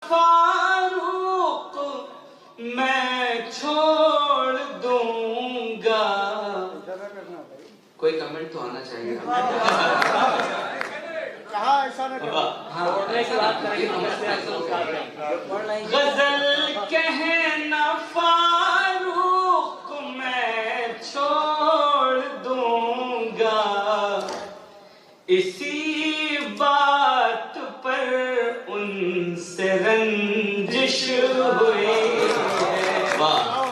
فاروق میں چھوڑ دوں گا. کوئی کمنٹ تو آنا چاہیے. غزل کہنا فاروق میں چھوڑ دوں گا. اسی بات پر ان سے رنجش ہوئی ہے.